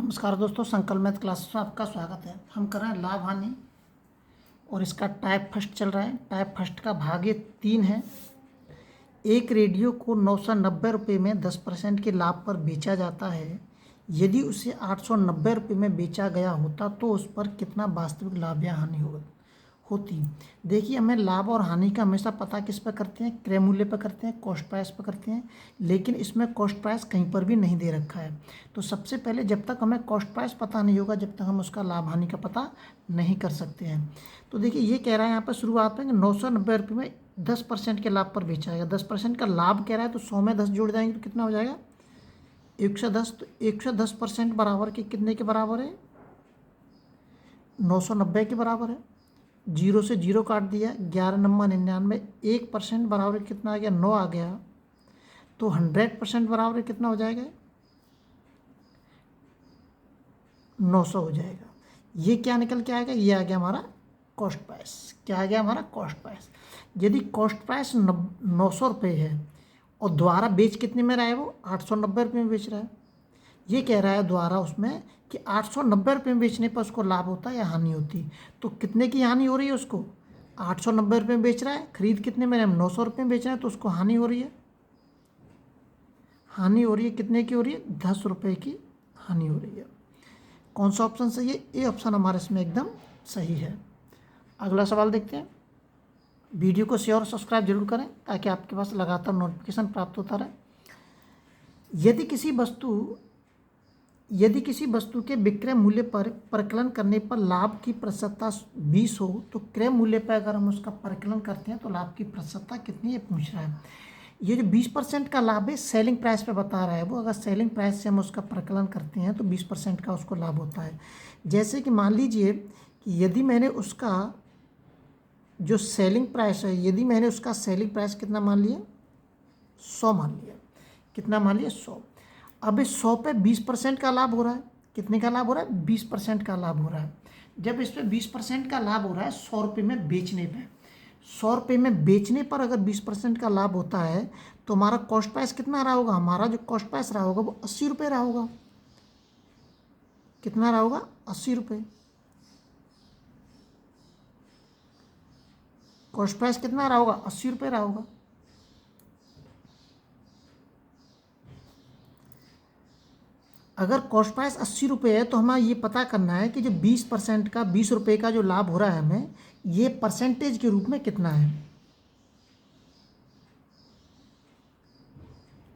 नमस्कार दोस्तों, संकल्प मैथ क्लासेस में आपका स्वागत है। हम कर रहे हैं लाभ हानि और इसका टाइप फर्स्ट चल रहा है। टाइप फर्स्ट का भाग ये 3 है। एक रेडियो को 990 रुपये में 10% के लाभ पर बेचा जाता है। यदि उसे 890 रुपये में बेचा गया होता तो उस पर कितना वास्तविक लाभ या हानि होती। देखिए, हमें लाभ और हानि का हमेशा पता किस पर करते हैं, क्रय मूल्य पर करते हैं, कॉस्ट प्राइस पर करते हैं। लेकिन इसमें कॉस्ट प्राइस कहीं पर भी नहीं दे रखा है। तो सबसे पहले जब तक हमें कॉस्ट प्राइस पता नहीं होगा, जब तक हम उसका लाभ हानि का पता नहीं कर सकते हैं। तो देखिए, ये कह रहा है यहाँ पर शुरुआत में कि 990 रुपये में 10% के लाभ पर बेचा जाएगा। 10% का लाभ कह रहा है, तो 100 में 10 जोड़ जाएंगे तो कितना हो जाएगा 110। तो 110% बराबर के कितने के बराबर है, 990 के बराबर है। 0 से 0 काट दिया, 11 नंबर 99। 1% बराबर कितना आ गया, 9 आ गया। तो 100% बराबर कितना हो जाएगा, 900 हो जाएगा। ये क्या निकल के आएगा, ये आ गया हमारा कॉस्ट प्राइस। क्या आ गया हमारा कॉस्ट प्राइस। यदि कॉस्ट प्राइस 900 रुपये है और द्वारा बेच कितने में रहा है, वो 890 रुपये में बेच रहा है। ये कह रहा है द्वारा उसमें कि 890 रुपये में बेचने पर उसको लाभ होता है या हानि होती। तो कितने की हानि हो रही है उसको, 890 रुपये में बेच रहा है, खरीद कितने में 900 रुपये में बेच रहा है, तो उसको हानि हो रही है। हानि हो रही है कितने की हो रही है, 10 रुपये की हानि हो रही है। कौन सा ऑप्शन सही है, ए ऑप्शन हमारे इसमें एकदम सही है। अगला सवाल देखते हैं। वीडियो को शेयर और सब्सक्राइब जरूर करें ताकि आपके पास लगातार नोटिफिकेशन प्राप्त होता रहे। यदि किसी वस्तु के विक्रय मूल्य पर परिकलन करने पर लाभ की प्रतिशतता 20 हो, तो क्रय मूल्य पर अगर हम उसका परिकलन करते हैं तो लाभ की प्रतिशतता कितनी है पूछ रहा है। ये जो 20% का लाभ है सेलिंग प्राइस पे बता रहा है वो। अगर सेलिंग प्राइस से हम उसका परिकलन करते हैं तो 20% का उसको लाभ होता है। जैसे कि मान लीजिए कि यदि मैंने उसका जो सेलिंग प्राइस है, यदि मैंने उसका सेलिंग प्राइस कितना मान लिया, 100 मान लिया। कितना मान लिया, 100। अब इस 100 पे 20% का लाभ हो रहा है। कितने का लाभ हो रहा है, 20% का लाभ हो रहा है। जब इस पे 20% का लाभ हो रहा है 100 रुपये में बेचने पे, 100 रुपये में बेचने पर अगर 20% का लाभ होता है तो हमारा कॉस्ट प्राइस कितना रहा होगा, हमारा जो कॉस्ट प्राइस रहा होगा वो 80 रुपये रहा होगा। कितना रहा होगा, 80 रुपये। कॉस्ट प्राइस कितना रहा होगा, 80 रुपये रहा होगा। अगर कॉस्ट प्राइस 80 रुपये है तो हमें ये पता करना है कि जो 20% का 20 रुपये का जो लाभ हो रहा है हमें, ये परसेंटेज के रूप में कितना है।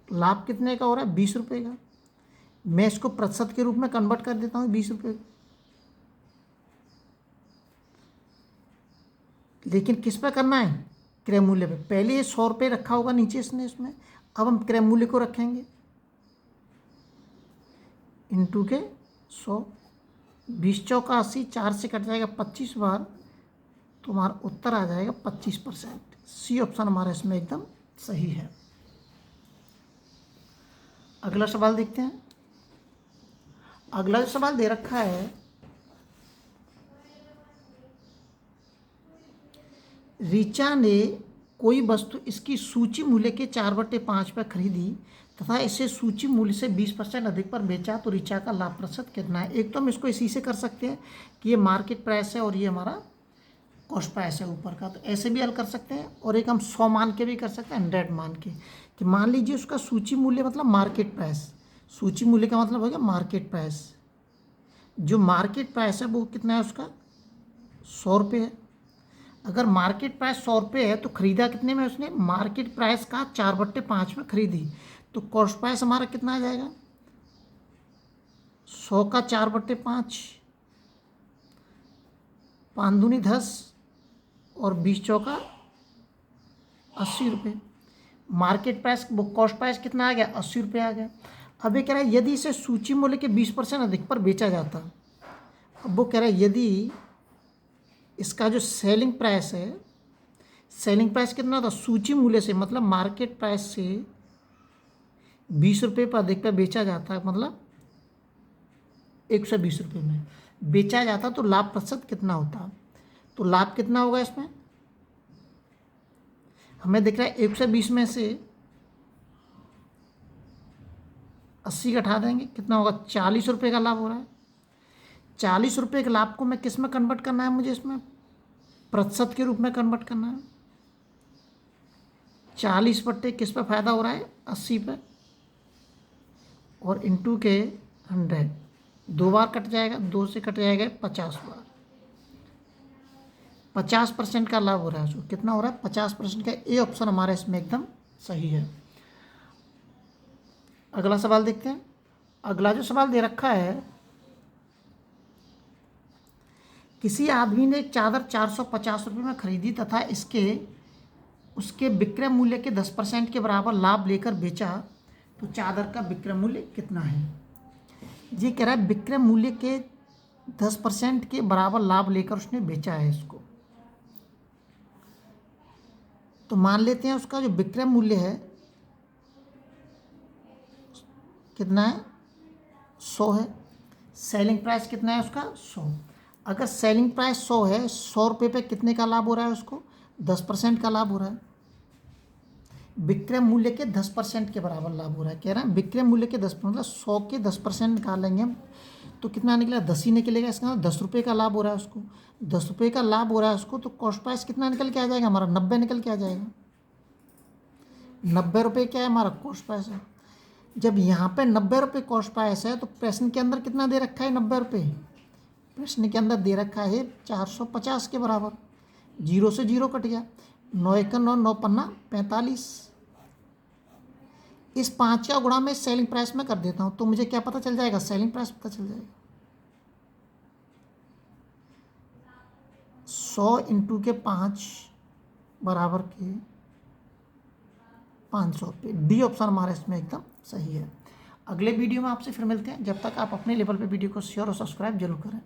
लाभ कितने का हो रहा है, 20 रुपये का। मैं इसको प्रतिशत के रूप में कन्वर्ट कर देता हूँ 20 रुपये। लेकिन किस पे करना है, क्रय मूल्य पे। पहले ये 100 रुपये रखा होगा नीचे इसने, इसमें अब हम क्रय मूल्य को रखेंगे इंटू के 100। 20 चौका 80, 4 से कट जाएगा 25 बार, तो हमारा उत्तर आ जाएगा 25%। सी ऑप्शन हमारा इसमें एकदम सही है। अगला सवाल देखते हैं। अगला जो सवाल दे रखा है, ऋचा ने कोई वस्तु इसकी सूची मूल्य के 4/5 पर खरीदी तथा इसे सूची मूल्य से 20% अधिक पर बेचा, तो ऋचा का लाभ प्रतिशत कितना है। एक तो हम इसको इसी से कर सकते हैं कि ये मार्केट प्राइस है और ये हमारा कॉस्ट प्राइस है ऊपर का, तो ऐसे भी हल कर सकते हैं। और एक हम 100 मान के भी कर सकते हैं, 100 मान के, कि मान लीजिए उसका सूची मूल्य मतलब मार्केट प्राइस। सूची मूल्य का मतलब हो गया मार्केट प्राइस। जो मार्केट प्राइस है वो कितना है उसका, 100 रुपये है। अगर मार्केट प्राइस 100 रुपये है तो खरीदा कितने में उसने, मार्केट प्राइस का 4/5 में खरीदी, तो कॉस्ट प्राइस हमारा कितना आ जाएगा, 100 का 4/5, 5 दूनी 10 और 20 चौका 80 रुपये। मार्केट प्राइस वो कॉस्ट प्राइस कितना आ गया, 80 रुपये आ गया। अब ये कह रहा है यदि इसे सूची मूल्य के 20% अधिक पर बेचा जाता। अब वो कह रहा है यदि इसका जो सेलिंग प्राइस है, सेलिंग प्राइस कितना था, सूची मूल्य से मतलब मार्केट प्राइस से 20 रुपये पर अधिक पर बेचा जाता है, मतलब 120 रुपये में बेचा जाता, तो लाभ प्रतिशत कितना होता। तो लाभ कितना होगा इसमें, हमें दिख रहा है 120 में से 80 घटा देंगे, कितना होगा? 40 रुपये का लाभ हो रहा है। 40 रुपये के लाभ को मैं किस में कन्वर्ट करना है? मुझे इसमें प्रतिशत के रूप में कन्वर्ट करना है। 40 बट्टे किस पे फ़ायदा हो रहा है? 80 पे, और इंटू के 100, 2 बार कट जाएगा, 2 से कट जाएगा 50 बार। 50% का लाभ हो रहा है उसको। कितना हो रहा है? 50% का। ए ऑप्शन हमारा इसमें एकदम सही है। अगला सवाल देखते हैं। अगला जो सवाल दे रखा है, किसी आदमी ने एक चादर 450 रुपये में खरीदी तथा उसके विक्रय मूल्य के 10% के बराबर लाभ लेकर बेचा, तो चादर का विक्रय मूल्य कितना है? ये कह रहा है विक्रय मूल्य के 10% के बराबर लाभ लेकर उसने बेचा है इसको। तो मान लेते हैं उसका जो विक्रय मूल्य है कितना है? 100 है। सेलिंग प्राइस कितना है उसका? 100। अगर सेलिंग प्राइस 100 है, 100 रुपये पे कितने का लाभ हो रहा है उसको? 10% का लाभ हो रहा है। विक्रय मूल्य के 10% के बराबर लाभ हो रहा है। कह रहा है विक्रय मूल्य के 10, मतलब 100 के 10% निकालेंगे हम, तो कितना निकला? 10 ही निकलेगा। इसका 10 रुपये का लाभ हो रहा है उसको। 10 रुपये का लाभ हो रहा है उसको, तो कॉस्ट प्राइस कितना निकल के आ जाएगा हमारा? 90 निकल के आ जाएगा। 90 रुपये क्या है हमारा? कॉस्ट प्राइस है। जब यहाँ पे 90 रुपये कॉस्ट प्राइस है, तो प्रश्न के अंदर कितना दे रखा है? 90 रुपये। प्रश्न के अंदर दे रखा है 450 के बराबर। 0 से 0 कट गया, 9 1 9, 9 पन्ना 45। इस 5 का गुणा मैं सेलिंग प्राइस में कर देता हूँ, तो मुझे क्या पता चल जाएगा? सेलिंग प्राइस पता चल जाएगा। 100 इंटू के 5 बराबर के 500 रुपये। डी ऑप्शन हमारा इसमें एकदम सही है। अगले वीडियो में आपसे फिर मिलते हैं। जब तक आप अपने लेवल पे वीडियो को शेयर और सब्सक्राइब जरूर करें।